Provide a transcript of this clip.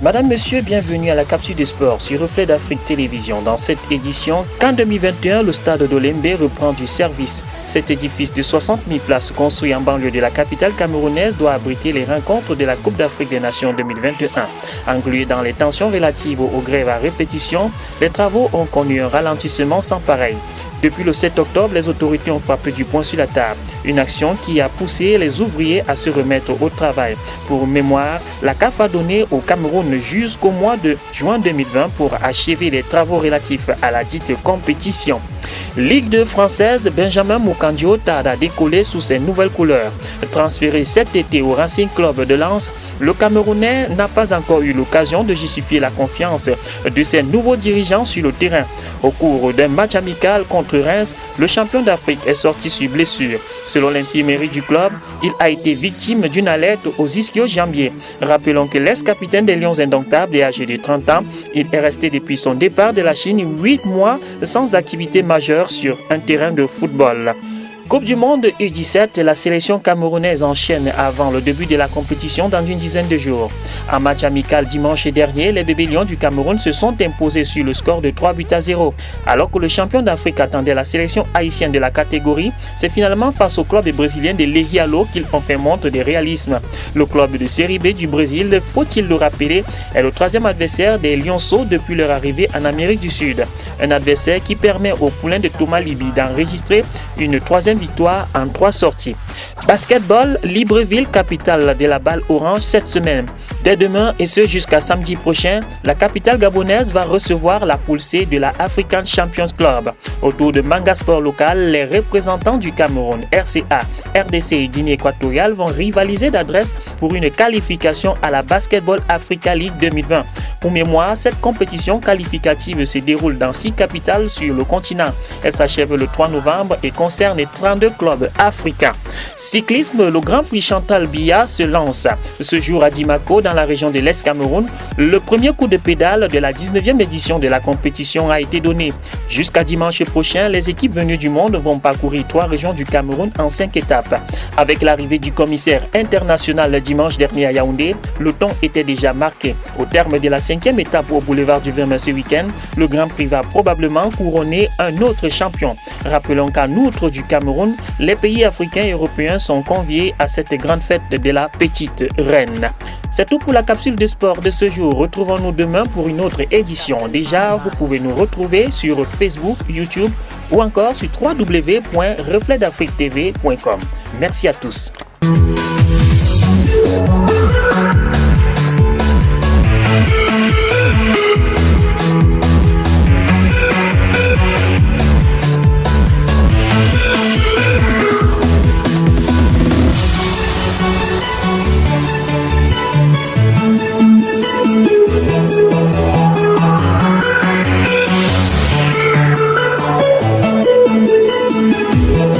Madame, Monsieur, bienvenue à la capsule des sports sur Reflet d'Afrique Télévision. Dans cette édition, qu'en 2021, le stade d'Olembe reprend du service. Cet édifice de 60 000 places construit en banlieue de la capitale camerounaise doit abriter les rencontres de la Coupe d'Afrique des Nations 2021. Englués dans les tensions relatives aux grèves à répétition, les travaux ont connu un ralentissement sans pareil. Depuis le 7 octobre, les autorités ont frappé du poing sur la table. Une action qui a poussé les ouvriers à se remettre au travail. Pour mémoire, la CAF a donné au Cameroun jusqu'au mois de juin 2020 pour achever les travaux relatifs à la dite compétition. Ligue 2 française, Benjamin Mukandio tarde à décoller sous ses nouvelles couleurs. Transféré cet été au Racing Club de Lens, le Camerounais n'a pas encore eu l'occasion de justifier la confiance de ses nouveaux dirigeants sur le terrain. Au cours d'un match amical contre Reims, le champion d'Afrique est sorti sur blessure. Selon l'infirmerie du club, il a été victime d'une alerte aux ischio-jambiers. Rappelons que l'ex-capitaine des Lions Indomptables est âgé de 30 ans. Il est resté depuis son départ de la Chine 8 mois sans activité majeure sur un terrain de football. Coupe du monde U17, la sélection camerounaise enchaîne avant le début de la compétition dans une dizaine de jours. En match amical dimanche dernier, les bébés lions du Cameroun se sont imposés sur le score de 3-0. Alors que le champion d'Afrique attendait la sélection haïtienne de la catégorie, c'est finalement face au club brésilien de Lehialo qu'ils ont fait montre de réalisme. Le club de Série B du Brésil, faut-il le rappeler, est le troisième adversaire des Lionceaux depuis leur arrivée en Amérique du Sud. Un adversaire qui permet au poulain de Thomas Liby d'enregistrer une troisième victoire en 3 sorties. Basketball, Libreville, capitale de la balle orange cette semaine. Dès demain et ce jusqu'à samedi prochain, la capitale gabonaise va recevoir la poule C de la African Champions Club. Autour de Manga Sport local, les représentants du Cameroun, RCA, RDC et Guinée équatoriale vont rivaliser d'adresse pour une qualification à la Basketball Africa League 2020. Pour mémoire, cette compétition qualificative se déroule dans 6 capitales sur le continent. Elle s'achève le 3 novembre et concerne 32 clubs africains. Cyclisme, le Grand Prix Chantal Biya se lance. Ce jour à Dimako, dans la région de l'Est Cameroun, le premier coup de pédale de la 19e édition de la compétition a été donné. Jusqu'à dimanche prochain, les équipes venues du monde vont parcourir 3 régions du Cameroun en 5 étapes. Avec l'arrivée du commissaire international dimanche dernier à Yaoundé, le temps était déjà marqué. Au terme de la 5e étape au boulevard du Verme ce week-end, le Grand Prix va probablement couronner un autre champion. Rappelons qu'en outre du Cameroun, les pays africains et européens sont conviés à cette grande fête de la petite reine. C'est tout pour la capsule de sport de ce jour. Retrouvons-nous demain pour une autre édition. Déjà, vous pouvez nous retrouver sur Facebook, YouTube ou encore sur www.refletdafriquetv.com. Merci à tous.